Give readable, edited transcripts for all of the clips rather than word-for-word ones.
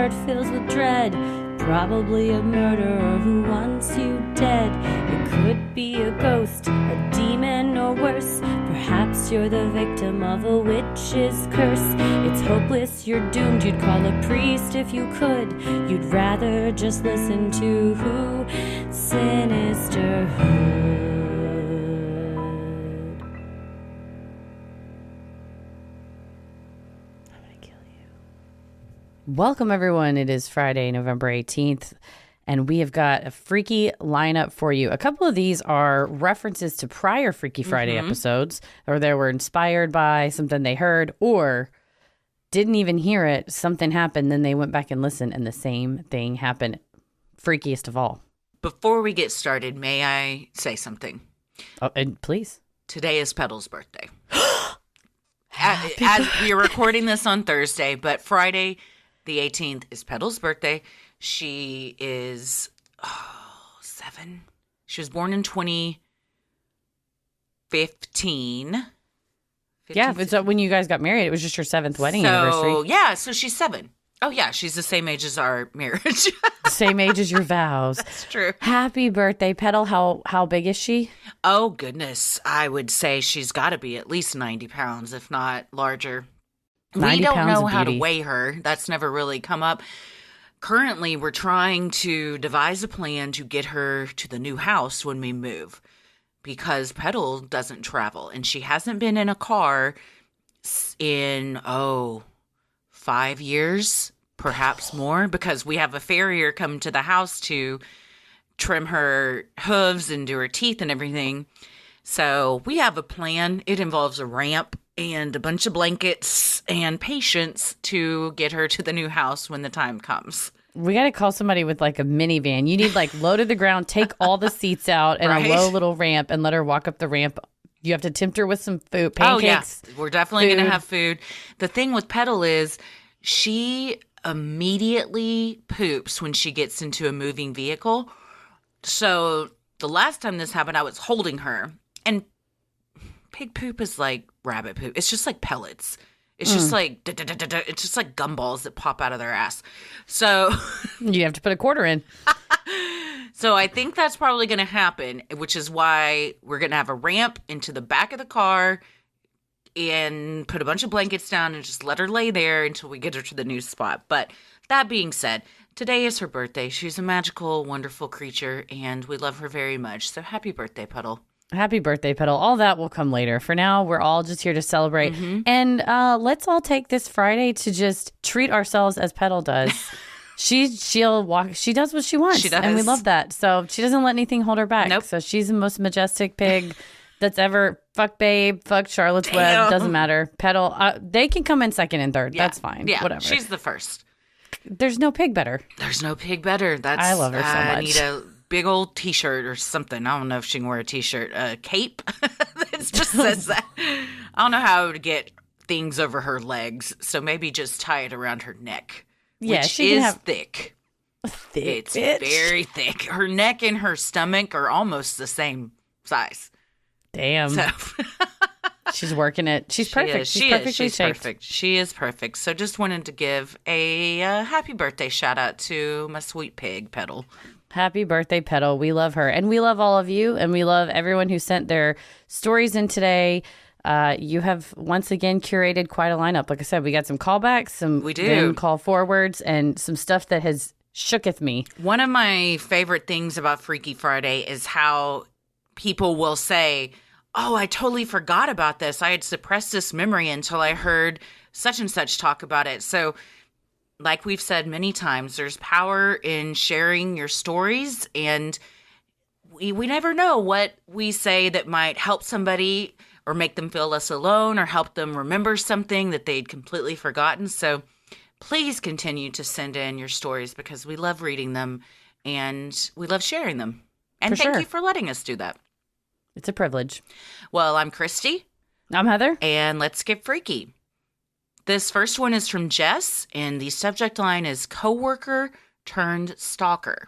heart fills with dread. Probably a murderer who wants you dead. It could be a ghost, a demon, or worse. Perhaps you're the victim of a witch's curse. It's hopeless, you're doomed. You'd call a priest if you could. You'd rather just listen to who? Sinisterhood. Welcome, everyone. It is Friday, November 18th, and we have got a freaky lineup for you. A couple of these are references to prior Freaky Friday episodes, or they were inspired by something they heard, or didn't even hear it. Something happened, then they went back and listened, and the same thing happened. Freakiest of all. Before we get started, may I say something? Oh, and please. Today is Petal's birthday. As we are recording this on Thursday, but Friday the 18th is Petal's birthday. She is 7. She was born in 2015. Yeah, so when you guys got married, it was just your 7th wedding anniversary. Yeah, so she's 7. Oh, yeah, she's the same age as our marriage. Same age as your vows. That's true. Happy birthday, Petal. How big is she? Oh, goodness. I would say she's got to be at least 90 pounds, if not larger. We don't know how to weigh her. That's never really come up. Currently, we're trying to devise a plan to get her to the new house when we move, because Petal doesn't travel, and she hasn't been in a car in, 5 years, perhaps more, because we have a farrier come to the house to trim her hooves and do her teeth and everything. So we have a plan. It involves a ramp and a bunch of blankets and patience to get her to the new house when the time comes. We got to call somebody with like a minivan. You need like low to the ground, take all the seats out and a low little ramp and let her walk up the ramp. You have to tempt her with some food, pancakes. Oh, yeah. We're definitely going to have food. The thing with Petal is she immediately poops when she gets into a moving vehicle. So the last time this happened, I was holding her, and pig poop is like rabbit poop. It's just like pellets. It's just like, it's just like gumballs that pop out of their ass. So you have to put a quarter in. So I think that's probably going to happen, which is why we're going to have a ramp into the back of the car and put a bunch of blankets down and just let her lay there until we get her to the new spot. But that being said, today is her birthday. She's a magical, wonderful creature, and we love her very much. So happy birthday, Petal. Happy birthday, Petal. All that will come later. For now, we're all just here to celebrate. And let's all take this Friday to just treat ourselves as Petal does. She'll walk. She does what she wants. She does. And we love that. So she doesn't let anything hold her back. Nope. So she's the most majestic pig that's ever. Fuck Babe. Fuck Charlotte's Web. Doesn't matter. Petal. They can come in second and third. Yeah. That's fine. Yeah. Whatever. She's the first. There's no pig better. There's no pig better. I love her so much. I need a big old t-shirt or something. I don't know if she can wear a t-shirt. A cape that just says that. I don't know how to get things over her legs, so maybe just tie it around her neck. Yeah, which she is can have thick. It's very thick. Her neck and her stomach are almost the same size. Damn. So she's working it. She's perfect. She's perfectly She's shaped. perfect. She is perfect. So just wanted to give a happy birthday shout out to my sweet pig, Petal. Happy birthday, Petal. We love her. And we love all of you. And we love everyone who sent their stories in today. You have once again curated quite a lineup. Like I said, we got some callbacks, some call forwards, and some stuff that has shooketh me. One of my favorite things about Freaky Friday is how people will say, oh, I totally forgot about this. I had suppressed this memory until I heard such and such talk about it. So like we've said many times, there's power in sharing your stories, and we never know what we say that might help somebody or make them feel less alone or help them remember something that they'd completely forgotten. So please continue to send in your stories because we love reading them and we love sharing them. And thank you for letting us do that. It's a privilege. Well, I'm Christy. I'm Heather. And let's get freaky. This first one is from Jess, and the subject line is Coworker turned Stalker.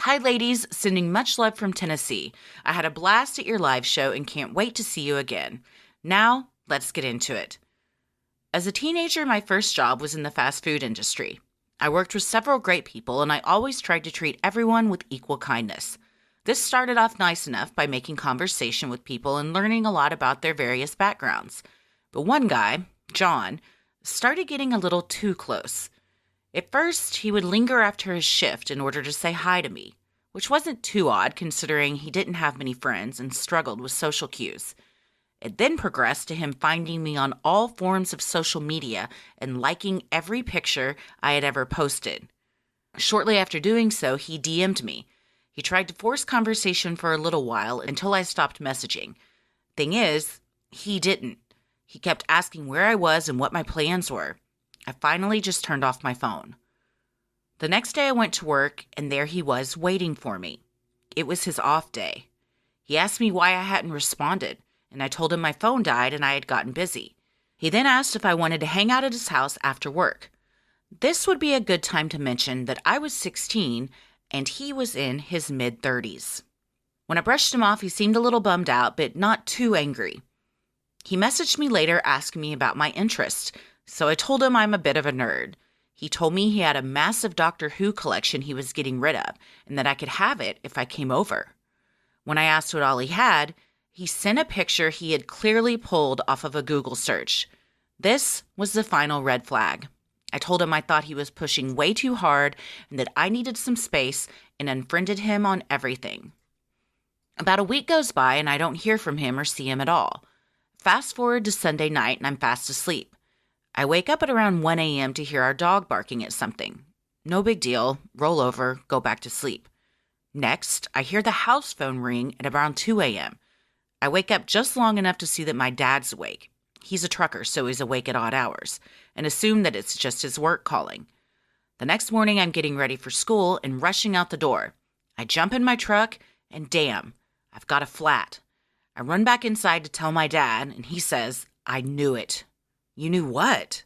Hi, ladies. Sending much love from Tennessee. I had a blast at your live show and can't wait to see you again. Now, let's get into it. As a teenager, my first job was in the fast food industry. I worked with several great people, and I always tried to treat everyone with equal kindness. This started off nice enough by making conversation with people and learning a lot about their various backgrounds. But one guy, John, started getting a little too close. At first, he would linger after his shift in order to say hi to me, which wasn't too odd considering he didn't have many friends and struggled with social cues. It then progressed to him finding me on all forms of social media and liking every picture I had ever posted. Shortly after doing so, he DM'd me. He tried to force conversation for a little while until I stopped messaging. Thing is, he didn't. He kept asking where I was and what my plans were. I finally just turned off my phone. The next day I went to work, and there he was waiting for me. It was his off day. He asked me why I hadn't responded, and I told him my phone died and I had gotten busy. He then asked if I wanted to hang out at his house after work. This would be a good time to mention that I was 16 and he was in his mid-30s. When I brushed him off, he seemed a little bummed out, but not too angry. He messaged me later asking me about my interests, so I told him I'm a bit of a nerd. He told me he had a massive Doctor Who collection he was getting rid of, and that I could have it if I came over. When I asked what all he had, he sent a picture he had clearly pulled off of a Google search. This was the final red flag. I told him I thought he was pushing way too hard and that I needed some space and unfriended him on everything. About a week goes by and I don't hear from him or see him at all. Fast forward to Sunday night and I'm fast asleep. I wake up at around 1 a.m. to hear our dog barking at something. No big deal, roll over, go back to sleep. Next, I hear the house phone ring at around 2 a.m. I wake up just long enough to see that my dad's awake. He's a trucker, so he's awake at odd hours, and assume that it's just his work calling. The next morning, I'm getting ready for school and rushing out the door. I jump in my truck, and damn, I've got a flat. I run back inside to tell my dad, and he says, "I knew it." "You knew what?"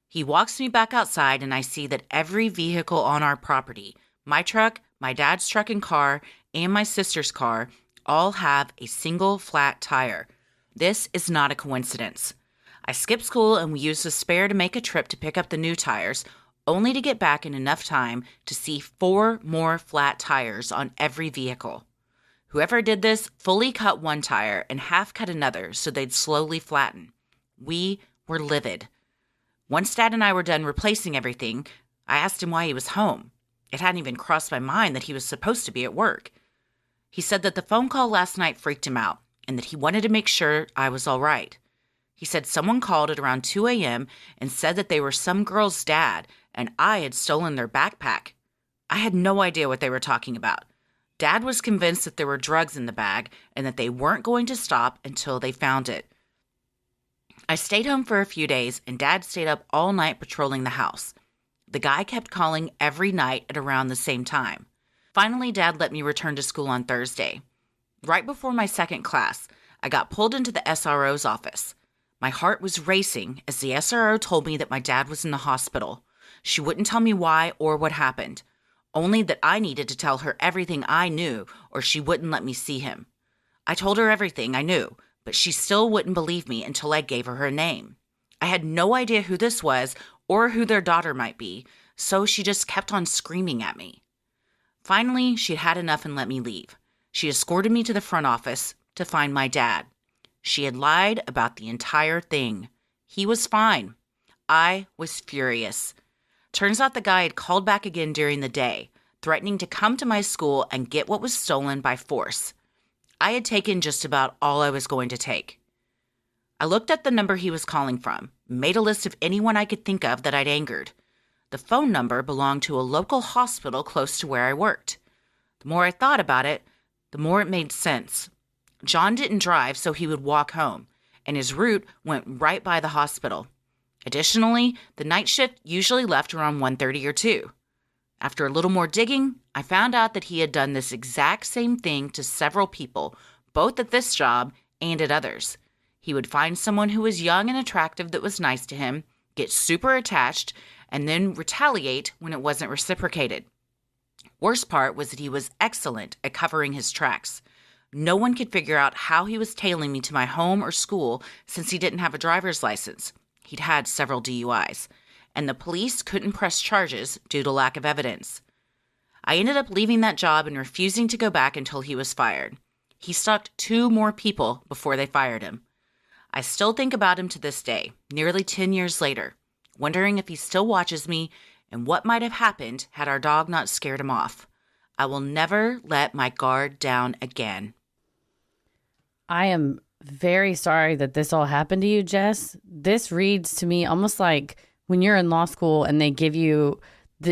He walks me back outside, and I see that every vehicle on our property, my truck, my dad's truck and car, and my sister's car, all have a single flat tire. This is not a coincidence. I skip school and we use the spare to make a trip to pick up the new tires, only to get back in enough time to see 4 more flat tires on every vehicle. Whoever did this fully cut one tire and half cut another so they'd slowly flatten. We were livid. Once Dad and I were done replacing everything, I asked him why he was home. It hadn't even crossed my mind that he was supposed to be at work. He said that the phone call last night freaked him out and that he wanted to make sure I was all right. He said someone called at around 2 a.m. and said that they were some girl's dad and I had stolen their backpack. I had no idea what they were talking about. Dad was convinced that there were drugs in the bag and that they weren't going to stop until they found it. I stayed home for a few days and Dad stayed up all night patrolling the house. The guy kept calling every night at around the same time. Finally, Dad let me return to school on Thursday. Right before my second class, I got pulled into the SRO's office. My heart was racing as the SRO told me that my dad was in the hospital. She wouldn't tell me why or what happened, only that I needed to tell her everything I knew or she wouldn't let me see him. I told her everything I knew, but she still wouldn't believe me until I gave her her name. I had no idea who this was or who their daughter might be, so she just kept on screaming at me. Finally, she'd had enough and let me leave. She escorted me to the front office to find my dad. She had lied about the entire thing. He was fine. I was furious. Turns out the guy had called back again during the day, threatening to come to my school and get what was stolen by force. I had taken just about all I was going to take. I looked at the number he was calling from, made a list of anyone I could think of that I'd angered. The phone number belonged to a local hospital close to where I worked. The more I thought about it, the more it made sense. John didn't drive, so he would walk home, and his route went right by the hospital. Additionally, the night shift usually left around 1:30 or 2. After a little more digging, I found out that he had done this exact same thing to several people, both at this job and at others. He would find someone who was young and attractive that was nice to him, get super attached, and then retaliate when it wasn't reciprocated. Worst part was that he was excellent at covering his tracks. No one could figure out how he was tailing me to my home or school since he didn't have a driver's license. He'd had several DUIs, and the police couldn't press charges due to lack of evidence. I ended up leaving that job and refusing to go back until he was fired. He stalked 2 more people before they fired him. I still think about him to this day, nearly 10 years later, wondering if he still watches me and what might have happened had our dog not scared him off. I will never let my guard down again. I am very sorry that this all happened to you, Jess. This reads to me almost like when you're in law school and they give you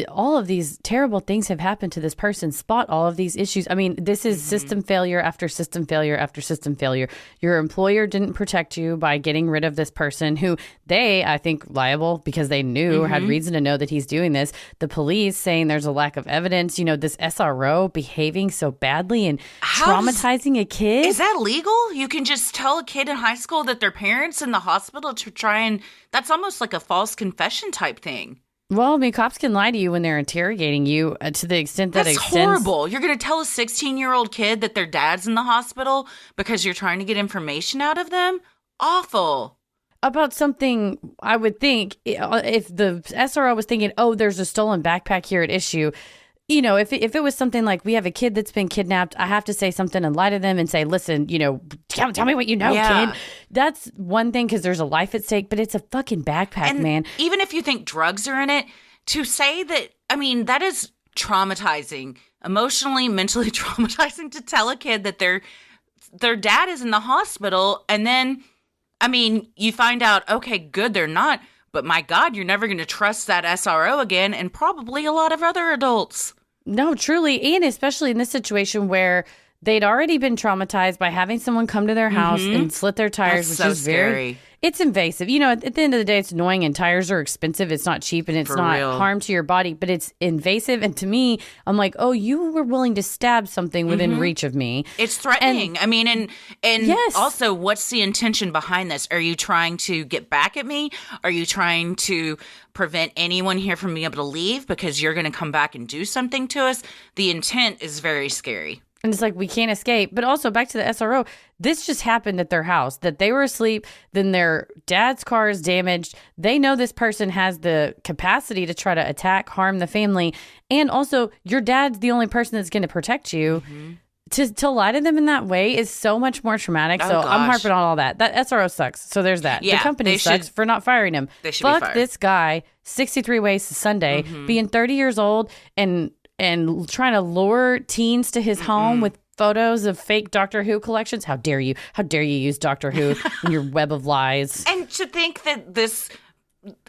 all of these terrible things have happened to this person. Spot all of these issues. I mean, this is system failure after system failure after system failure. Your employer didn't protect you by getting rid of this person who they, I think, liable because they knew or had reason to know that he's doing this. The police saying there's a lack of evidence. You know, this SRO behaving so badly and traumatizing a kid. Is that legal? You can just tell a kid in high school that their parents in the hospital to try and that's almost like a false confession type thing. Well, I mean, cops can lie to you when they're interrogating you to the extent that That's horrible. You're going to tell a 16-year-old kid that their dad's in the hospital because you're trying to get information out of them? Awful. About something, I would think, if the SRO was thinking, oh, there's a stolen backpack here at issue, you know, if it was something like we have a kid that's been kidnapped, I have to say something and lie to them and say, listen, you know, tell me what you know, kid. That's one thing because there's a life at stake, but it's a fucking backpack, and man. Even if you think drugs are in it, to say that, I mean, that is traumatizing, emotionally, mentally traumatizing to tell a kid that their dad is in the hospital. And then, I mean, you find out, okay, good, they're not. But my God, you're never going to trust that SRO again, and probably a lot of other adults. No, truly. And especially in this situation where they'd already been traumatized by having someone come to their house and slit their tires, That's which so is scary. It's invasive. You know, at the end of the day, it's annoying and tires are expensive. It's not cheap and it's For not real. harm to your body, but it's invasive. And to me, I'm like, oh, you were willing to stab something within reach of me. It's threatening. I mean, and Yes. also, what's the intention behind this? Are you trying to get back at me? Are you trying to prevent anyone here from being able to leave because you're going to come back and do something to us? The intent is very scary. And it's like, we can't escape. But also back to the SRO, this just happened at their house, that they were asleep. Then their dad's car is damaged. They know this person has the capacity to try to attack, harm the family. And also, your dad's the only person that's going to protect you. To lie to them in that way is so much more traumatic. Oh, so gosh. I'm harping on all that. That SRO sucks. So there's that. Yeah, the company they sucks should- for not firing him. they should be Fuck fired. this guy, 63 Ways to Sunday, being 30 years old and trying to lure teens to his home with photos of fake Doctor Who collections. How dare you? How dare you use Doctor Who in your web of lies? And to think that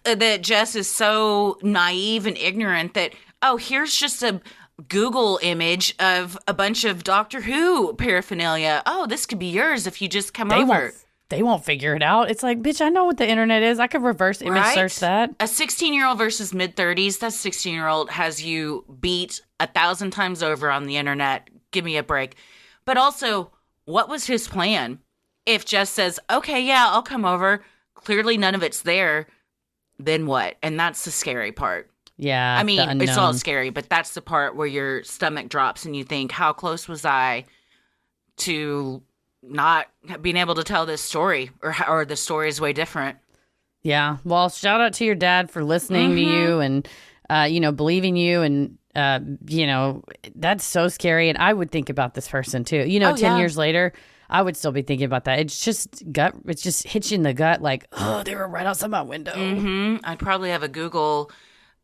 that Jess is so naive and ignorant that, oh, here's just a Google image of a bunch of Doctor Who paraphernalia. Oh, this could be yours if you just come over. They won't figure it out. It's like, bitch, I know what the internet is. I could reverse image search that. A 16-year-old versus mid-30s, that 16-year-old has you beat 1,000 times over on the internet. Give me a break. But also, what was his plan? If Jess says, okay, yeah, I'll come over, clearly none of it's there, then what? And that's the scary part. Yeah. I mean, it's all scary, but that's the part where your stomach drops and you think, how close was I to not being able to tell this story, or the story is way different. Yeah. Well, shout out to your dad for listening to you and, believing you. And, that's so scary. And I would think about this person too. 10 years later, I would still be thinking about that. It's just it just hits you in the gut like, oh, they were right outside my window. I'd probably have a Google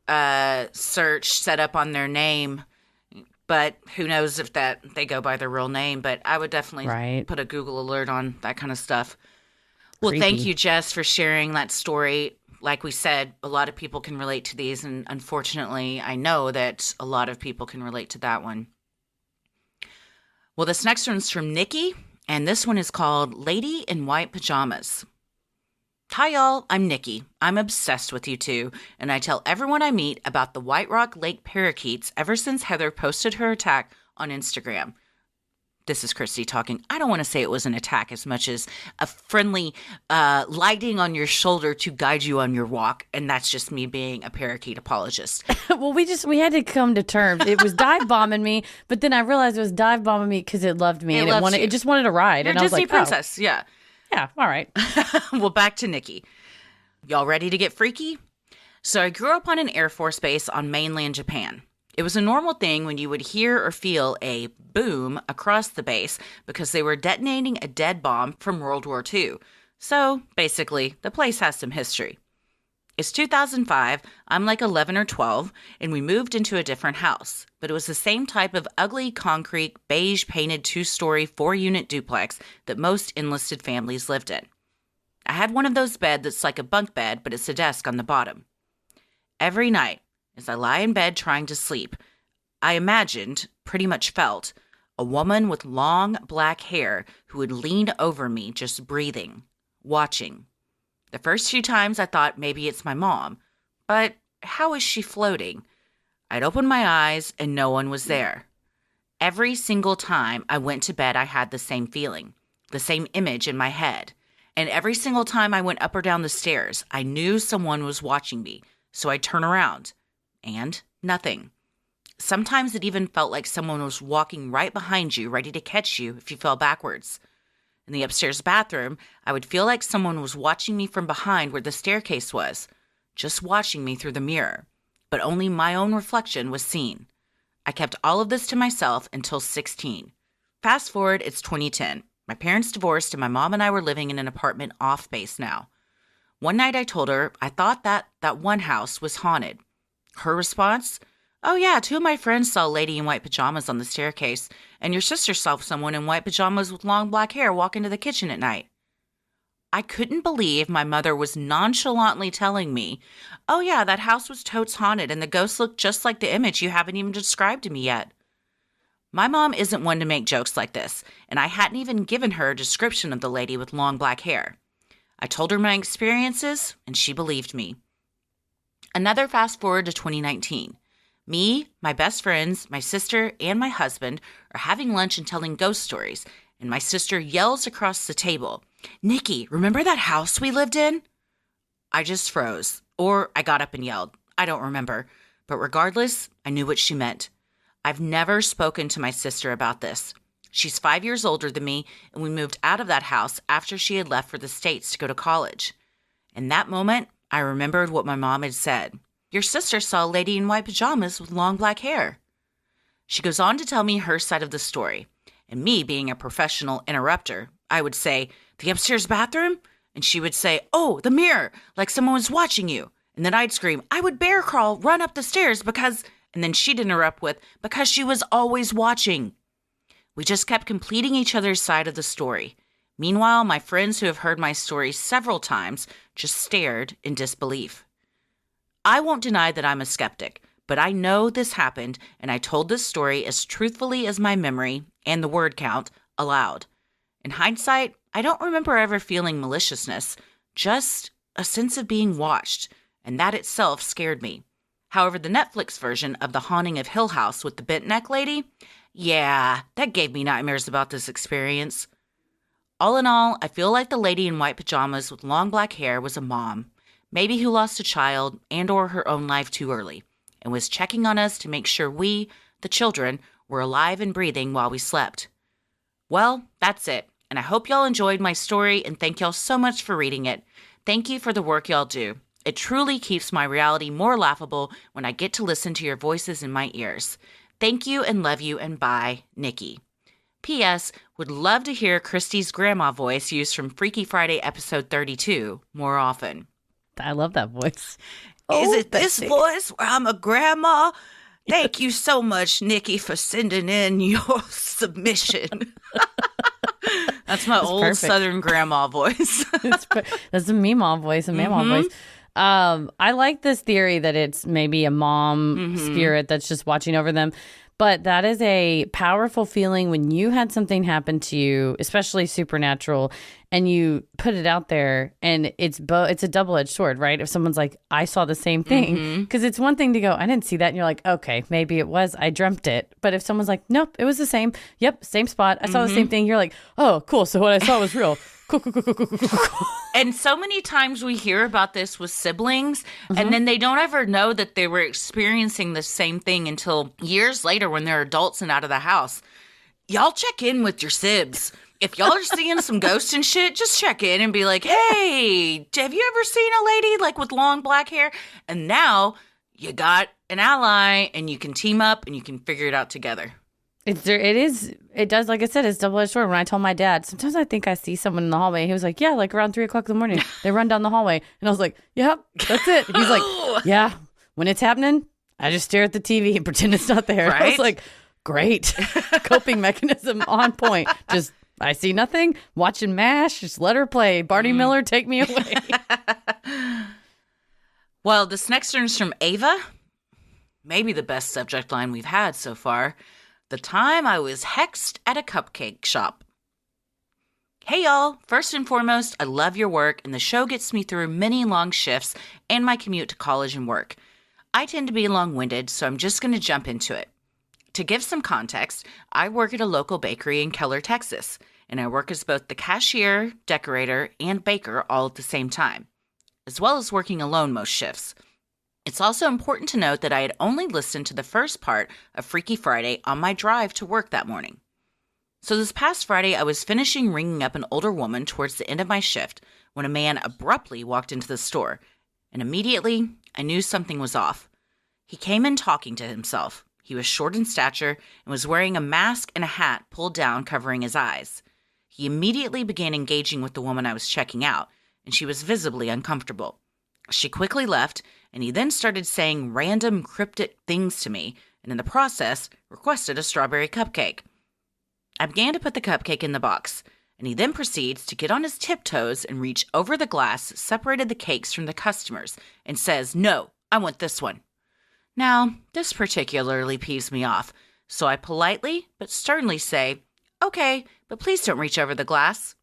search set up on their name. But who knows if they go by their real name. But I would definitely put a Google alert on that kind of stuff. Well, thank you, Jess, for sharing that story. Like we said, a lot of people can relate to these. And unfortunately, I know that a lot of people can relate to that one. Well, this next one's from Nikki. And this one is called Lady in White Pajamas. Hi, y'all. I'm Nikki. I'm obsessed with you two, and I tell everyone I meet about the White Rock Lake parakeets ever since Heather posted her attack on Instagram. This is Christy talking. I don't want to say it was an attack as much as a friendly lighting on your shoulder to guide you on your walk, and that's just me being a parakeet apologist. Well, we had to come to terms. It was dive bombing me, but then I realized it was dive bombing me because it loved me it just wanted a ride. You're and a I was Disney like, princess, yeah. Yeah, all right. Well, back to Nikki. Y'all ready to get freaky? So I grew up on an Air Force base on mainland Japan. It was a normal thing when you would hear or feel a boom across the base because they were detonating a dead bomb from World War II. So basically, the place has some history. It's 2005, I'm like 11 or 12, and we moved into a different house. But it was the same type of ugly concrete, beige painted 2-story, 4-unit duplex that most enlisted families lived in. I had one of those beds that's like a bunk bed, but it's a desk on the bottom. Every night, as I lie in bed trying to sleep, I imagined, pretty much felt, a woman with long black hair who would lean over me just breathing, watching. The first few times I thought maybe it's my mom, but how is she floating? I'd open my eyes and no one was there. Every single time I went to bed I had the same feeling, the same image in my head. And every single time I went up or down the stairs, I knew someone was watching me, so I'd turn around. And nothing. Sometimes it even felt like someone was walking right behind you, ready to catch you if you fell backwards. In the upstairs bathroom, I would feel like someone was watching me from behind where the staircase was, just watching me through the mirror. But only my own reflection was seen. I kept all of this to myself until 16. Fast forward, it's 2010. My parents divorced and my mom and I were living in an apartment off base now. One night I told her I thought that one house was haunted. Her response? Oh yeah, 2 of my friends saw a lady in white pajamas on the staircase, and your sister saw someone in white pajamas with long black hair walk into the kitchen at night. I couldn't believe my mother was nonchalantly telling me, oh yeah, that house was totes haunted and the ghost looked just like the image you haven't even described to me yet. My mom isn't one to make jokes like this, and I hadn't even given her a description of the lady with long black hair. I told her my experiences, and she believed me. Another fast forward to 2019. Me, my best friends, my sister, and my husband are having lunch and telling ghost stories, and my sister yells across the table, Nikki, remember that house we lived in? I just froze, or I got up and yelled. I don't remember, but regardless, I knew what she meant. I've never spoken to my sister about this. She's 5 years older than me, and we moved out of that house after she had left for the States to go to college. In that moment, I remembered what my mom had said. Your sister saw a lady in white pajamas with long black hair. She goes on to tell me her side of the story. And me being a professional interrupter, I would say, the upstairs bathroom? And she would say, oh, the mirror, like someone was watching you. And then I'd scream, I would bear crawl, run up the stairs because... And then she'd interrupt with, because she was always watching. We just kept completing each other's side of the story. Meanwhile, my friends who have heard my story several times just stared in disbelief. I won't deny that I'm a skeptic, but I know this happened, and I told this story as truthfully as my memory and the word count allowed. In hindsight, I don't remember ever feeling maliciousness, just a sense of being watched, and that itself scared me. However, the Netflix version of The Haunting of Hill House with the bent neck lady, yeah, that gave me nightmares about this experience. All in all, I feel like the lady in white pajamas with long black hair was a mom, maybe who lost a child and or her own life too early, and was checking on us to make sure we, the children, were alive and breathing while we slept. Well, that's it, and I hope y'all enjoyed my story, and thank y'all so much for reading it. Thank you for the work y'all do. It truly keeps my reality more laughable when I get to listen to your voices in my ears. Thank you and love you, and bye, Nikki. P.S. Would love to hear Christy's grandma voice used from Freaky Friday episode 32 more often. I love that voice. Is it this voice where I'm a grandma? Thank you so much, Nikki, for sending in your submission. That's my old perfect Southern grandma voice. That's a Meemaw voice, a Mamaw voice. I like this theory that it's maybe a mom spirit that's just watching over them. But that is a powerful feeling when you had something happen to you, especially supernatural, and you put it out there, and it's a double-edged sword, right? If someone's like, I saw the same thing, because it's one thing to go, I didn't see that, and you're like, okay, maybe it was, I dreamt it. But if someone's like, nope, it was the same, yep, same spot, I saw the same thing, you're like, oh, cool, so what I saw was real. Cool. And so many times we hear about this with siblings, and then they don't ever know that they were experiencing the same thing until years later when they're adults and out of the house. y'all check in with your sibs. If y'all are seeing some ghosts and shit, just check in and be like, hey, have you ever seen a lady like with long black hair? And now you got an ally and you can team up and you can figure it out together. It does, like I said, it's double-edged sword. When I told my dad, sometimes I think I see someone in the hallway. He was like, yeah, like around 3 o'clock in the morning, they run down the hallway. And I was like, yep, that's it. He's like, yeah, when it's happening, I just stare at the TV and pretend it's not there. Right? I was like, great. Coping mechanism on point. Just, I see nothing, watching MASH, just let her play. Barney Miller, take me away. Well, this next one is from Ava. Maybe the best subject line we've had so far. The time I was hexed at a cupcake shop. Hey y'all, first and foremost, I love your work and the show gets me through many long shifts and my commute to college and work. I tend to be long-winded, so I'm just going to jump into it. To give some context, I work at a local bakery in Keller, Texas, and I work as both the cashier, decorator, and baker all at the same time, as well as working alone most shifts. It's also important to note that I had only listened to the first part of Freaky Friday on my drive to work that morning. So this past Friday, I was finishing ringing up an older woman towards the end of my shift when a man abruptly walked into the store, and immediately I knew something was off. He came in talking to himself. He was short in stature and was wearing a mask and a hat pulled down covering his eyes. He immediately began engaging with the woman I was checking out, and she was visibly uncomfortable. She quickly left, and he then started saying random cryptic things to me, and in the process, requested a strawberry cupcake. I began to put the cupcake in the box, and he then proceeds to get on his tiptoes and reach over the glass, separated the cakes from the customers, and says, "No, I want this one." Now, this particularly peeves me off, so I politely but sternly say, "Okay, but please don't reach over the glass."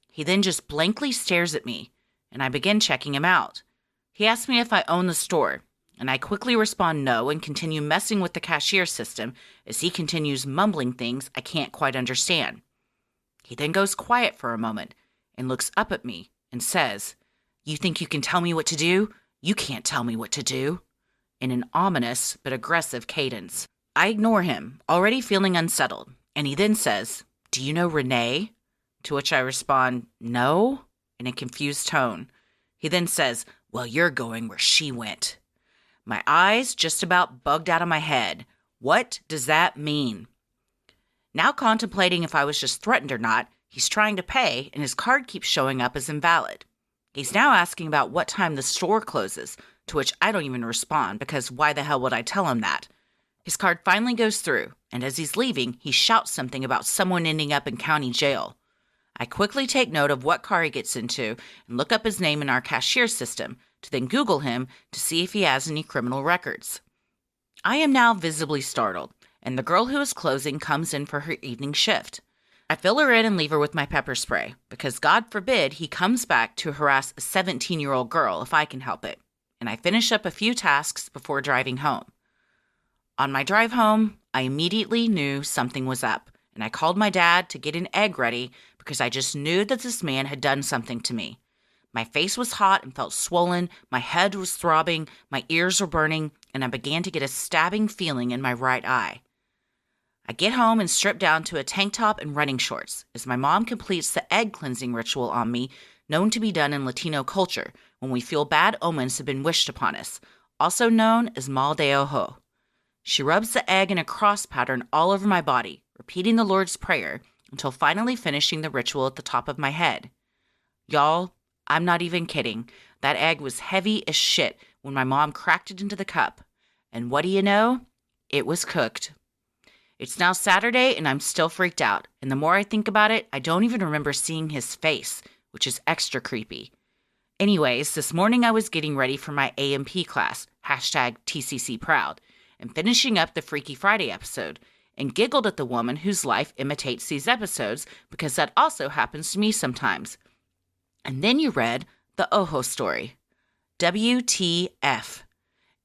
He then just blankly stares at me, and I begin checking him out. He asks me if I own the store, and I quickly respond no and continue messing with the cashier system as he continues mumbling things I can't quite understand. He then goes quiet for a moment and looks up at me and says, "You think you can tell me what to do? You can't tell me what to do," in an ominous but aggressive cadence. I ignore him, already feeling unsettled, and he then says, "Do you know Renee?" To which I respond, "No," in a confused tone. He then says, "Well, you're going where she went." My eyes just about bugged out of my head. What does that mean? Now contemplating if I was just threatened or not, he's trying to pay and his card keeps showing up as invalid. He's now asking about what time the store closes, to which I don't even respond because why the hell would I tell him that? His card finally goes through, and as he's leaving, he shouts something about someone ending up in county jail. I quickly take note of what car he gets into and look up his name in our cashier system to then Google him to see if he has any criminal records. I am now visibly startled, and the girl who is closing comes in for her evening shift. I fill her in and leave her with my pepper spray because God forbid he comes back to harass a 17-year-old girl if I can help it, and I finish up a few tasks before driving home. On my drive home, I immediately knew something was up, and I called my dad to get an egg ready because I just knew that this man had done something to me. My face was hot and felt swollen, my head was throbbing, my ears were burning, and I began to get a stabbing feeling in my right eye. I get home and strip down to a tank top and running shorts as my mom completes the egg cleansing ritual on me, known to be done in Latino culture when we feel bad omens have been wished upon us, also known as mal de ojo. She rubs the egg in a cross pattern all over my body, repeating the Lord's Prayer, until finally finishing the ritual at the top of my head. Y'all, I'm not even kidding. That egg was heavy as shit when my mom cracked it into the cup. And what do you know? It was cooked. It's now Saturday and I'm still freaked out. And the more I think about it, I don't even remember seeing his face, which is extra creepy. Anyways, this morning I was getting ready for my AMP class, #TCCProud, and finishing up the Freaky Friday episode, and giggled at the woman whose life imitates these episodes because that also happens to me sometimes. And then you read the Ojo story. WTF.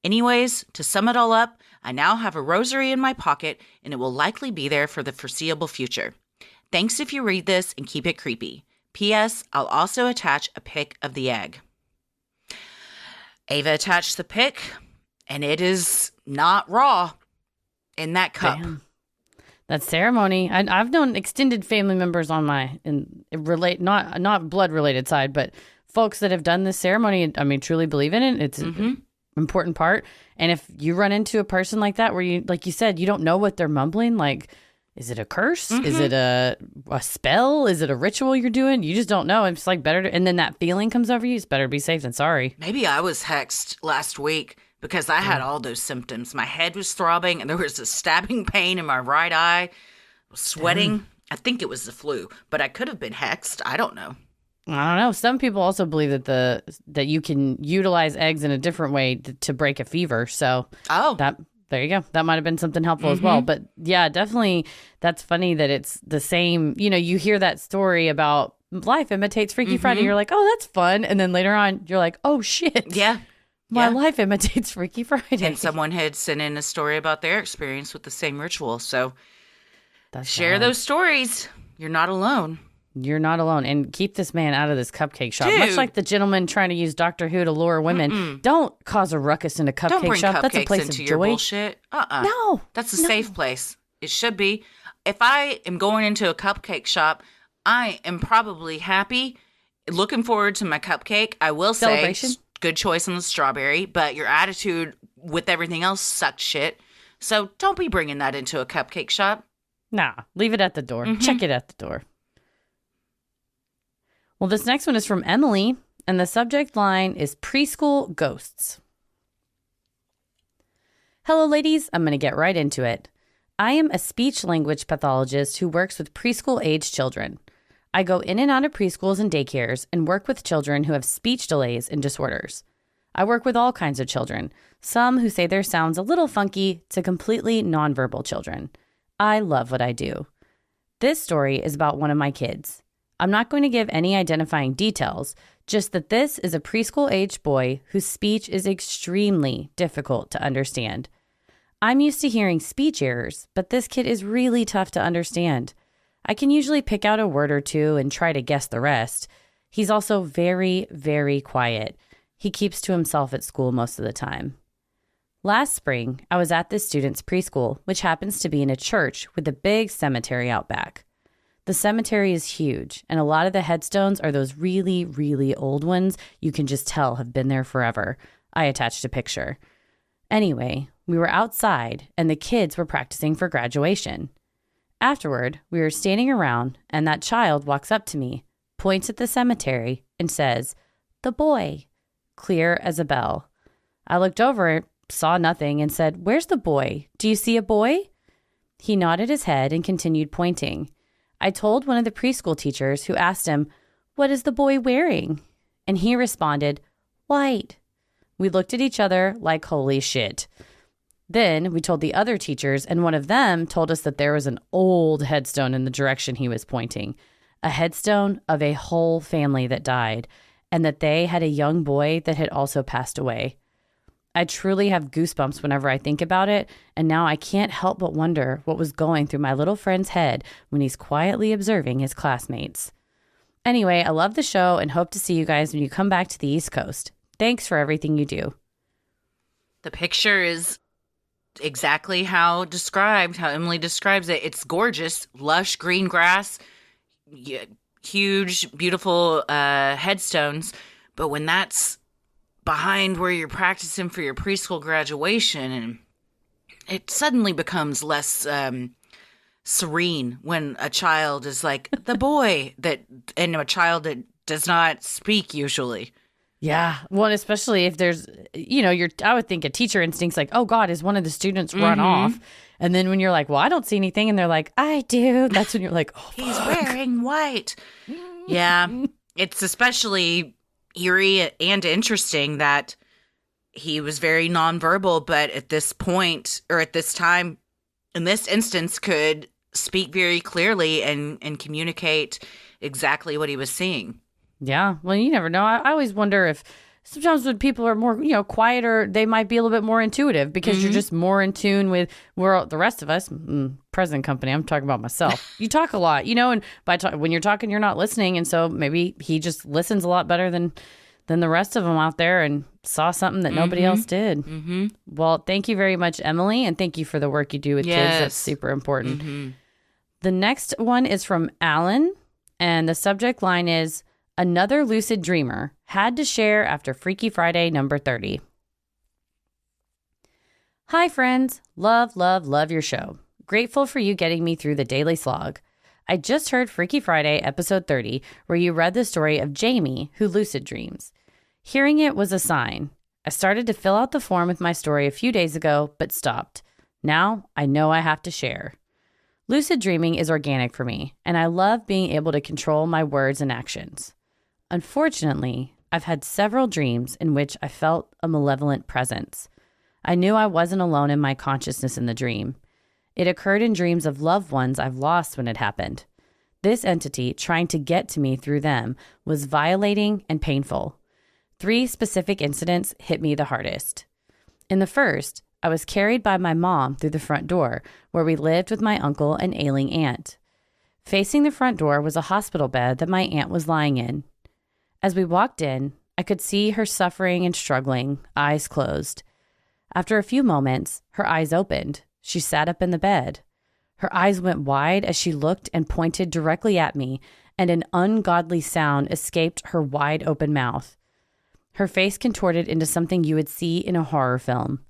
Anyways, to sum it all up, I now have a rosary in my pocket and it will likely be there for the foreseeable future. Thanks if you read this and keep it creepy. P.S. I'll also attach a pic of the egg. Ava attached the pic and it is not raw in that cup. Damn. That ceremony. I've known extended family members on my not blood related side, but folks that have done this ceremony. I mean, truly believe in it. It's an important part. And if you run into a person like that, where you, like you said, you don't know what they're mumbling, like, is it a curse? Is it a spell? Is it a ritual you're doing? You just don't know. It's like better to, and then that feeling comes over you. It's better to be safe than sorry. Maybe I was hexed last week because I had all those symptoms. My head was throbbing and there was a stabbing pain in my right eye. I was sweating. I think it was the flu, but I could have been hexed. I don't know. I don't know. Some people also believe that that you can utilize eggs in a different way to break a fever. So there you go. That might have been something helpful as well. But yeah, definitely that's funny that it's the same. You know, you hear that story about life imitates Freaky Friday. You're like, oh, that's fun. And then later on, you're like, oh, shit. Yeah. My life imitates Freaky Friday. And someone had sent in a story about their experience with the same ritual. So share those stories. You're not alone. You're not alone. And keep this man out of this cupcake shop. Dude. Much like the gentleman trying to use Doctor Who to lure women. Don't cause a ruckus in a cupcake Don't bring shop. That's a cupcakes place into of your joy. bullshit. No. That's a safe place. It should be. If I am going into a cupcake shop, I am probably happy, looking forward to my cupcake. I will say, good choice on the strawberry, but your attitude with everything else sucked shit. So don't be bringing that into a cupcake shop. Nah, leave it at the door. Check it at the door. Well, this next one is from Emily, and the subject line is Preschool Ghosts. Hello, ladies. I'm going to get right into it. I am a speech-language pathologist who works with preschool-age children. I go in and out of preschools and daycares and work with children who have speech delays and disorders. I work with all kinds of children, some who say their sounds a little funky to completely nonverbal children. I love what I do. This story is about one of my kids. I'm not going to give any identifying details, just that this is a preschool-aged boy whose speech is extremely difficult to understand. I'm used to hearing speech errors, but this kid is really tough to understand. I can usually pick out a word or two and try to guess the rest. He's also very, very quiet. He keeps to himself at school most of the time. Last spring, I was at this student's preschool, which happens to be in a church with a big cemetery out back. The cemetery is huge, and a lot of the headstones are those really, really old ones you can just tell have been there forever. I attached a picture. Anyway, we were outside, and the kids were practicing for graduation. Afterward, we were standing around, and that child walks up to me, points at the cemetery, and says, "The boy," clear as a bell. I looked over, saw nothing, and said, "Where's the boy? Do you see a boy?" He nodded his head and continued pointing. I told one of the preschool teachers, who asked him, "What is the boy wearing?" And he responded, "White." We looked at each other like holy shit. Then we told the other teachers, and one of them told us that there was an old headstone in the direction he was pointing, a headstone of a whole family that died, and that they had a young boy that had also passed away. I truly have goosebumps whenever I think about it, and now I can't help but wonder what was going through my little friend's head when he's quietly observing his classmates. Anyway, I love the show and hope to see you guys when you come back to the East Coast. Thanks for everything you do. The picture is exactly how Emily describes it. It's gorgeous, lush green grass, huge, beautiful headstones. But when that's behind where you're practicing for your preschool graduation, and it suddenly becomes less serene when a child is like the boy and a child that does not speak usually. Yeah. Well, especially if there's, I would think a teacher instinct's like, oh God, is one of the students run off? And then when you're like, well, I don't see anything. And they're like, I do. That's when you're like, oh, he's wearing white. Yeah. It's especially eerie and interesting that he was very nonverbal, but at this point, or at this time, in this instance, could speak very clearly and communicate exactly what he was seeing. Yeah. Well, you never know. I always wonder if sometimes when people are more, quieter, they might be a little bit more intuitive because you're just more in tune with where the rest of us, present company, I'm talking about myself. You talk a lot, and when you're talking, you're not listening. And so maybe he just listens a lot better than the rest of them out there and saw something that nobody else did. Well, thank you very much, Emily. And thank you for the work you do with kids. That's super important. The next one is from Alan, and the subject line is, another lucid dreamer had to share after Freaky Friday number 30. Hi, friends. Love, love, love your show. Grateful for you getting me through the daily slog. I just heard Freaky Friday episode 30, where you read the story of Jamie, who lucid dreams. Hearing it was a sign. I started to fill out the form with my story a few days ago, but stopped. Now I know I have to share. Lucid dreaming is organic for me, and I love being able to control my words and actions. Unfortunately, I've had several dreams in which I felt a malevolent presence. I knew I wasn't alone in my consciousness in the dream. It occurred in dreams of loved ones I've lost when it happened. This entity, trying to get to me through them, was violating and painful. 3 specific incidents hit me the hardest. In the first, I was carried by my mom through the front door, where we lived with my uncle and ailing aunt. Facing the front door was a hospital bed that my aunt was lying in. As we walked in, I could see her suffering and struggling, eyes closed. After a few moments, her eyes opened. She sat up in the bed. Her eyes went wide as she looked and pointed directly at me, and an ungodly sound escaped her wide open mouth. Her face contorted into something you would see in a horror film.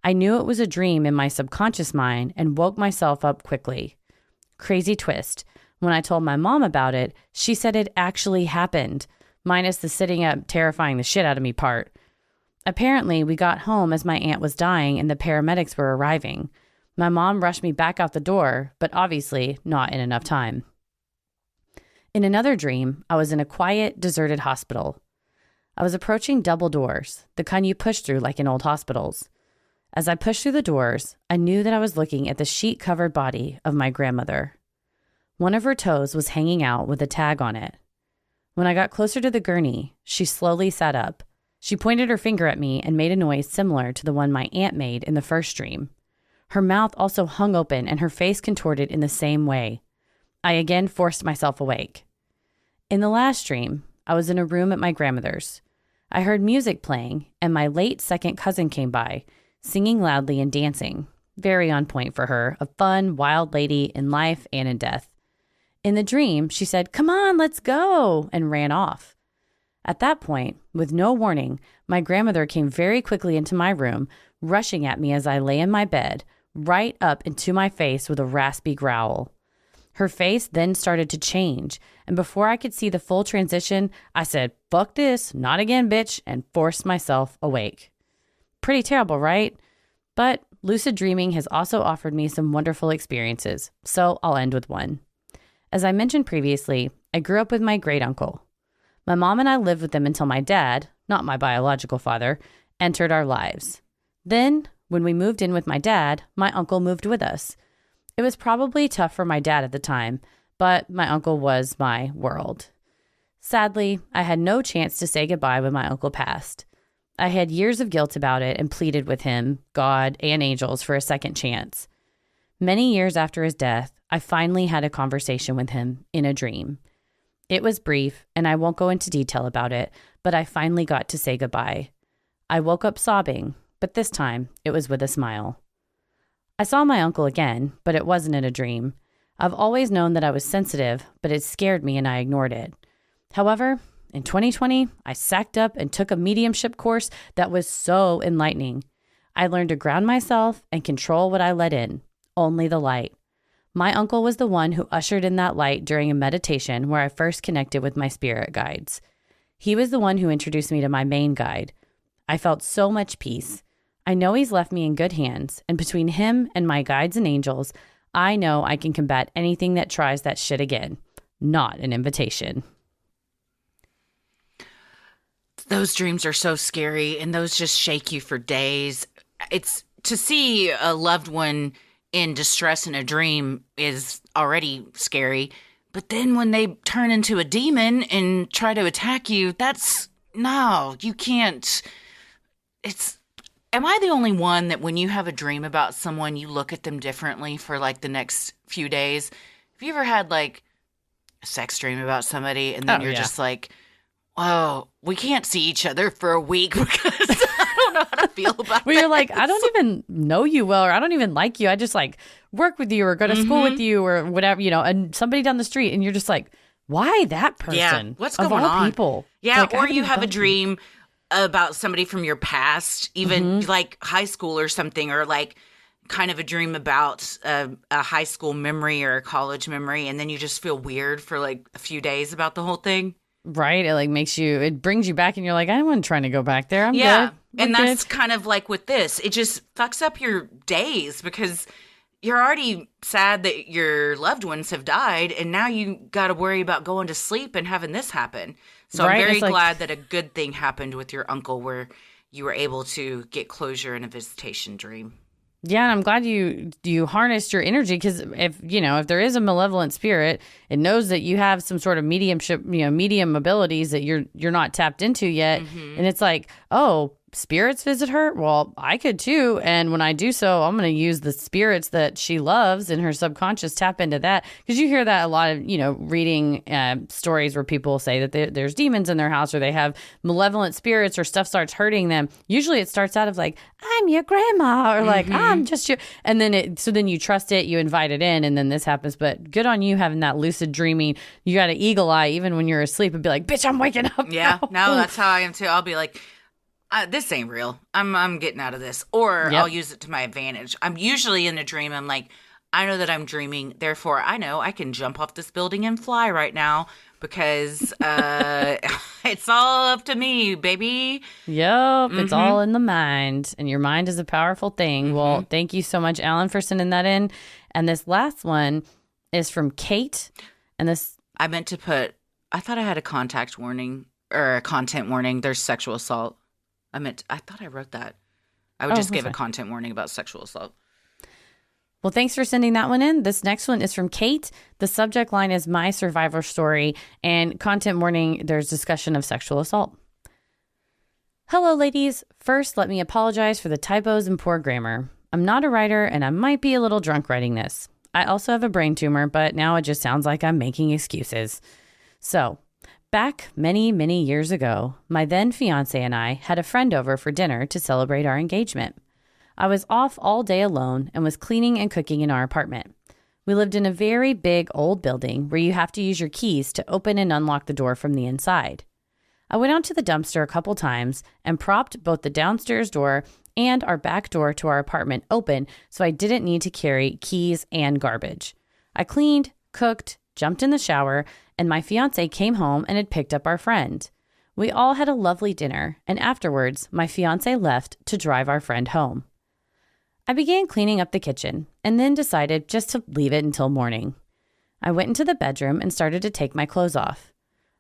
I knew it was a dream in my subconscious mind and woke myself up quickly. Crazy twist. When I told my mom about it, she said it actually happened, minus the sitting up terrifying the shit out of me part. Apparently, we got home as my aunt was dying and the paramedics were arriving. My mom rushed me back out the door, but obviously not in enough time. In another dream, I was in a quiet, deserted hospital. I was approaching double doors, the kind you push through like in old hospitals. As I pushed through the doors, I knew that I was looking at the sheet-covered body of my grandmother. One of her toes was hanging out with a tag on it. When I got closer to the gurney, she slowly sat up. She pointed her finger at me and made a noise similar to the one my aunt made in the first dream. Her mouth also hung open and her face contorted in the same way. I again forced myself awake. In the last dream, I was in a room at my grandmother's. I heard music playing, and my late second cousin came by, singing loudly and dancing. Very on point for her, a fun, wild lady in life and in death. In the dream, she said, "Come on, let's go," and ran off. At that point, with no warning, my grandmother came very quickly into my room, rushing at me as I lay in my bed, right up into my face with a raspy growl. Her face then started to change, and before I could see the full transition, I said, "Fuck this, not again, bitch," and forced myself awake. Pretty terrible, right? But lucid dreaming has also offered me some wonderful experiences, so I'll end with one. As I mentioned previously, I grew up with my great uncle. My mom and I lived with them until my dad, not my biological father, entered our lives. Then, when we moved in with my dad, my uncle moved with us. It was probably tough for my dad at the time, but my uncle was my world. Sadly, I had no chance to say goodbye when my uncle passed. I had years of guilt about it and pleaded with him, God, and angels for a second chance. Many years after his death, I finally had a conversation with him in a dream. It was brief, and I won't go into detail about it, but I finally got to say goodbye. I woke up sobbing, but this time it was with a smile. I saw my uncle again, but it wasn't in a dream. I've always known that I was sensitive, but it scared me and I ignored it. However, in 2020, I sacked up and took a mediumship course that was so enlightening. I learned to ground myself and control what I let in, only the light. My uncle was the one who ushered in that light during a meditation where I first connected with my spirit guides. He was the one who introduced me to my main guide. I felt so much peace. I know he's left me in good hands, and between him and my guides and angels, I know I can combat anything that tries that shit again. Not an invitation. Those dreams are so scary, and those just shake you for days. It's to see a loved one in distress in a dream is already scary. But then when they turn into a demon and try to attack you, no, you can't. Am I the only one that when you have a dream about someone, you look at them differently for like the next few days? Have you ever had like a sex dream about somebody and then you're just like, oh, we can't see each other for a week because I don't know how to feel about Where you're like, I don't even know you well, or I don't even like you. I just like work with you or go to school with you or whatever, and somebody down the street, and you're just like, why that person? Yeah, what's going of all on? People? Yeah, like, or you have a dream about somebody from your past, even like high school or something, or like kind of a dream about a high school memory or a college memory, and then you just feel weird for like a few days about the whole thing. Right. It like it brings you back and you're like, I wasn't trying to go back there. I'm good. And that's kind of like with this. It just fucks up your days because you're already sad that your loved ones have died, and now you got to worry about going to sleep and having this happen. So I'm very glad that a good thing happened with your uncle where you were able to get closure in a visitation dream. Yeah, and I'm glad you harnessed your energy, because if there is a malevolent spirit, it knows that you have some sort of mediumship, medium abilities that you're not tapped into yet, and it's like, oh, spirits visit her? Well, I could too, and when I do so, I'm going to use the spirits that she loves in her subconscious, tap into that, because you hear that a lot of reading stories where people say that there's demons in their house, or they have malevolent spirits, or stuff starts hurting them. Usually it starts out of like, I'm your grandma, or like, I'm just your, and then then you trust it, you invite it in, and then this happens. But good on you having that lucid dreaming. You got an eagle eye even when you're asleep and be like, bitch, I'm waking up. Yeah, no, that's how I am too. I'll be like, this ain't real. I'm getting out of this. Or I'll use it to my advantage. I'm usually in a dream. I'm like, I know that I'm dreaming. Therefore, I know I can jump off this building and fly right now because it's all up to me, baby. Yep. It's all in the mind. And your mind is a powerful thing. Well, thank you so much, Alan, for sending that in. And this last one is from Kate. And this... I meant to put... I thought I had a contact warning or a content warning. There's sexual assault. I thought I wrote that. I would just give a content warning about sexual assault. Well, thanks for sending that one in. This next one is from Kate. The subject line is My Survivor Story, and content warning, there's discussion of sexual assault. Hello, ladies. First, let me apologize for the typos and poor grammar. I'm not a writer, and I might be a little drunk writing this. I also have a brain tumor, but now it just sounds like I'm making excuses. So... back many, many years ago, my then fiance and I had a friend over for dinner to celebrate our engagement. I was off all day alone and was cleaning and cooking in our apartment. We lived in a very big old building where you have to use your keys to open and unlock the door from the inside. I went out to the dumpster a couple times and propped both the downstairs door and our back door to our apartment open so I didn't need to carry keys and garbage. I cleaned, cooked, jumped in the shower, and my fiance came home and had picked up our friend. We all had a lovely dinner, and afterwards, my fiance left to drive our friend home. I began cleaning up the kitchen, and then decided just to leave it until morning. I went into the bedroom and started to take my clothes off.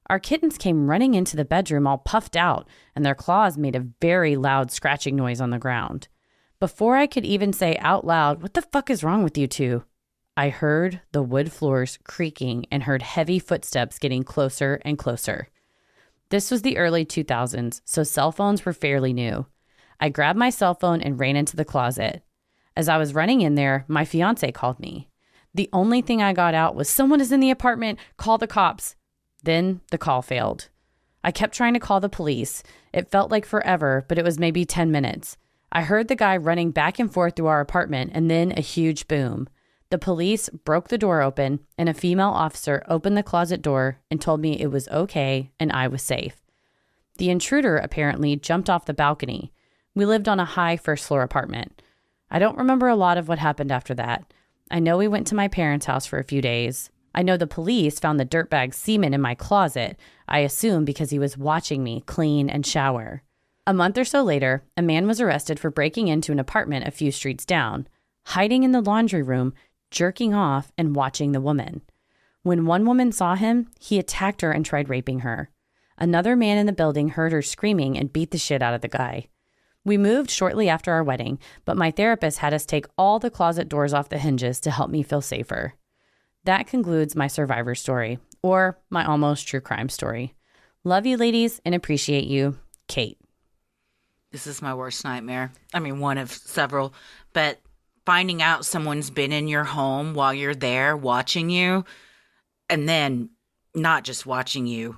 Our kittens came running into the bedroom all puffed out, and their claws made a very loud scratching noise on the ground. Before I could even say out loud, "What the fuck is wrong with you two?" I heard the wood floors creaking and heard heavy footsteps getting closer and closer. This was the early 2000s, so cell phones were fairly new. I grabbed my cell phone and ran into the closet. As I was running in there, my fiance called me. The only thing I got out was, "Someone is in the apartment, call the cops." Then the call failed. I kept trying to call the police. It felt like forever, but it was maybe 10 minutes. I heard the guy running back and forth through our apartment, and then a huge boom. The police broke the door open, and a female officer opened the closet door and told me it was okay and I was safe. The intruder apparently jumped off the balcony. We lived on a high first-floor apartment. I don't remember a lot of what happened after that. I know we went to my parents' house for a few days. I know the police found the dirtbag semen in my closet, I assume because he was watching me clean and shower. A month or so later, a man was arrested for breaking into an apartment a few streets down, hiding in the laundry room, jerking off and watching the woman. When one woman saw him, he attacked her and tried raping her. Another man in the building heard her screaming and beat the shit out of the guy. We moved shortly after our wedding, but my therapist had us take all the closet doors off the hinges to help me feel safer. That concludes my survivor story, or my almost true crime story. Love you, ladies, and appreciate you, Kate. This is my worst nightmare. I mean, one of several, but finding out someone's been in your home while you're there watching you, and then not just watching you,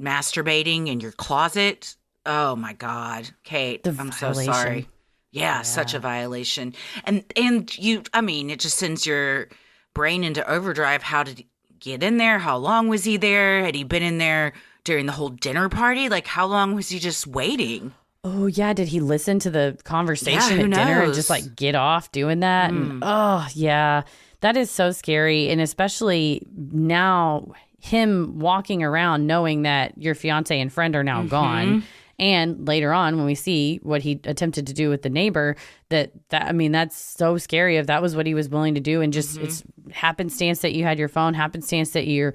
masturbating in your closet. Oh my God, Kate, I'm so violation. sorry. Yeah, such a violation. And it just sends your brain into overdrive. How did he get in there? How long was he there? Had he been in there during the whole dinner party? Like, how long was he just waiting? Oh, yeah. Did he listen to the conversation at dinner and just like get off doing that? And oh, yeah. That is so scary. And especially now, him walking around knowing that your fiance and friend are now gone. And later on, when we see what he attempted to do with the neighbor, that's so scary. If that was what he was willing to do, and just it's happenstance that you had your phone, happenstance that your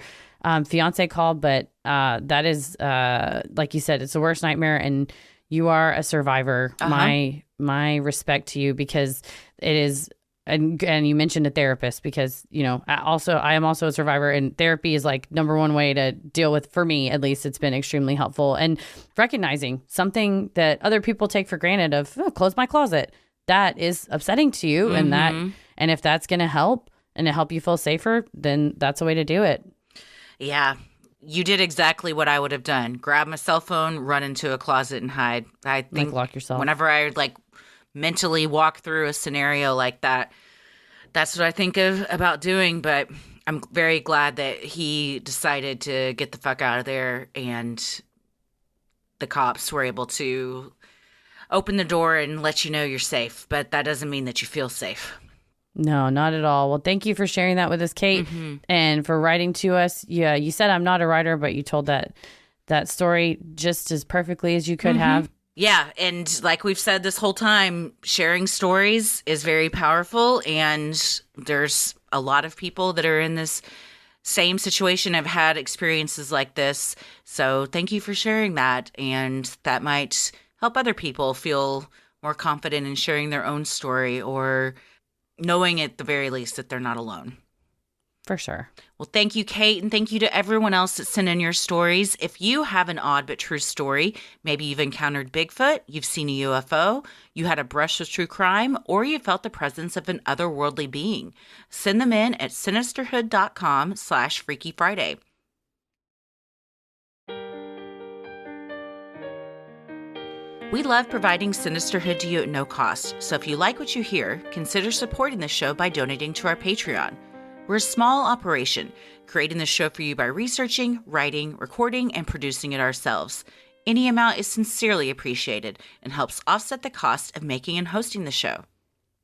fiance called, but that is like you said, it's the worst nightmare, and you are a survivor. My respect to you, because it is. And you mentioned a therapist, because, I am also a survivor, and therapy is like number one way to deal with, for me, at least it's been extremely helpful. And recognizing something that other people take for granted of, close my closet, that is upsetting to you. And if that's going to help and to help you feel safer, then that's a way to do it. Yeah. You did exactly what I would have done. Grab my cell phone, run into a closet and hide. I think lock yourself. Whenever I mentally walk through a scenario like that, that's what I think about doing. But I'm very glad that he decided to get the fuck out of there, and the cops were able to open the door and let you know you're safe. But that doesn't mean that you feel safe. No, not at all. Well, thank you for sharing that with us, Kate, and for writing to us. Yeah, you said I'm not a writer, but you told that story just as perfectly as you could have. Yeah, and like we've said this whole time, sharing stories is very powerful, and there's a lot of people that are in this same situation, have had experiences like this. So thank you for sharing that, and that might help other people feel more confident in sharing their own story, or knowing at the very least that they're not alone. For sure. Well, thank you, Kate, and thank you to everyone else that sent in your stories. If you have an odd but true story, maybe you've encountered Bigfoot, you've seen a UFO, you had a brush with true crime, or you felt the presence of an otherworldly being, send them in at Sinisterhood.com/Freaky Friday. We love providing Sinisterhood to you at no cost, so if you like what you hear, consider supporting the show by donating to our Patreon. We're a small operation, creating the show for you by researching, writing, recording, and producing it ourselves. Any amount is sincerely appreciated and helps offset the cost of making and hosting the show.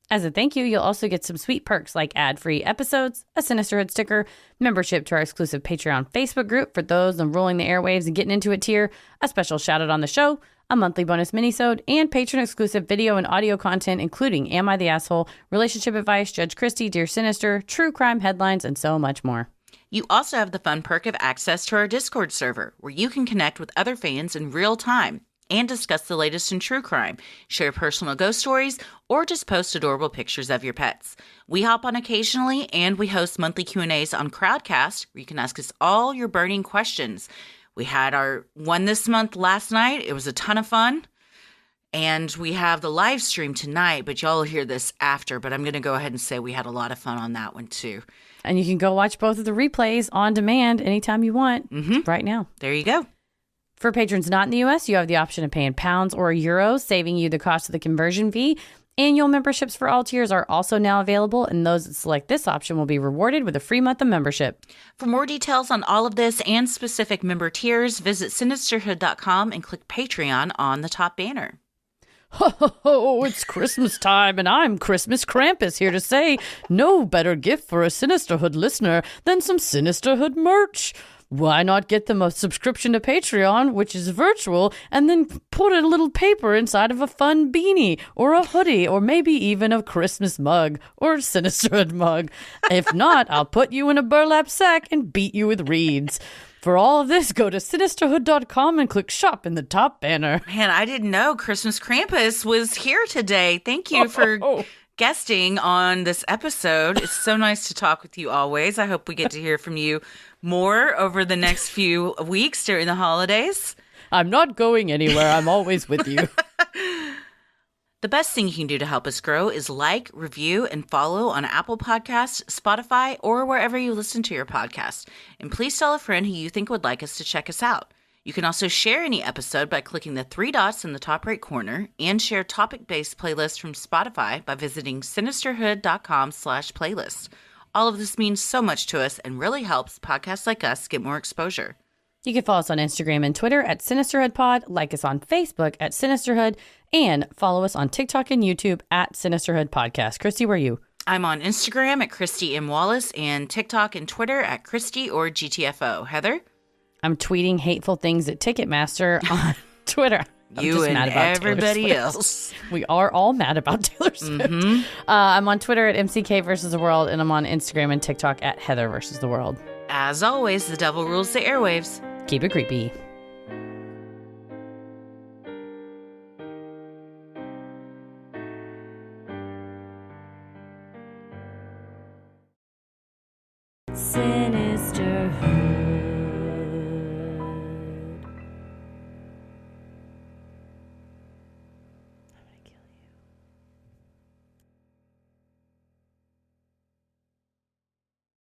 As a thank you, you'll also get some sweet perks like ad-free episodes, a Sinisterhood sticker, membership to our exclusive Patreon Facebook group for those on rolling the airwaves and getting into it tier, a special shout-out on the show, a monthly bonus minisode, and patron-exclusive video and audio content, including Am I the Asshole?, relationship advice, Judge Christie, Dear Sinister, true crime headlines, and so much more. You also have the fun perk of access to our Discord server, where you can connect with other fans in real time and discuss the latest in true crime, share personal ghost stories, or just post adorable pictures of your pets. We hop on occasionally, and we host monthly Q&As on Crowdcast, where you can ask us all your burning questions. We had our one this month last night. It was a ton of fun. And we have the live stream tonight, but y'all will hear this after. But I'm going to go ahead and say we had a lot of fun on that one, too. And you can go watch both of the replays on demand anytime you want right now. There you go. For patrons not in the U.S., you have the option of paying pounds or euros, saving you the cost of the conversion fee. Annual memberships for all tiers are also now available, and those that select this option will be rewarded with a free month of membership. For more details on all of this and specific member tiers, visit Sinisterhood.com and click Patreon on the top banner. Ho, ho, ho, it's Christmas time, and I'm Christmas Krampus here to say no better gift for a Sinisterhood listener than some Sinisterhood merch. Why not get them a subscription to Patreon, which is virtual, and then put a little paper inside of a fun beanie or a hoodie or maybe even a Christmas mug or a Sinisterhood mug. If not, I'll put you in a burlap sack and beat you with reeds. For all of this, go to Sinisterhood.com and click shop in the top banner. Man, I didn't know Christmas Krampus was here today. Thank you for guesting on this episode. It's so nice to talk with you always. I hope we get to hear from you more over the next few weeks during the holidays. I'm not going anywhere. I'm always with you. The best thing you can do to help us grow is like, review, and follow on Apple Podcasts, Spotify, or wherever you listen to your podcast. And please tell a friend who you think would like us to check us out. You can also share any episode by clicking the 3 dots in the top right corner and share topic-based playlists from Spotify by visiting sinisterhood.com/playlist. All of this means so much to us and really helps podcasts like us get more exposure. You can follow us on Instagram and Twitter at SinisterhoodPod, like us on Facebook at Sinisterhood, and follow us on TikTok and YouTube at Sinisterhood Podcast. Christy, where are you? I'm on Instagram at Christy M. Wallace and TikTok and Twitter at Christy or GTFO. Heather? I'm tweeting hateful things at Ticketmaster on Twitter. You and everybody else. We are all mad about Taylor Swift. Mm-hmm. I'm on Twitter at MCK versus the world, and I'm on Instagram and TikTok at Heather versus the world. As always, the devil rules the airwaves. Keep it creepy. Sin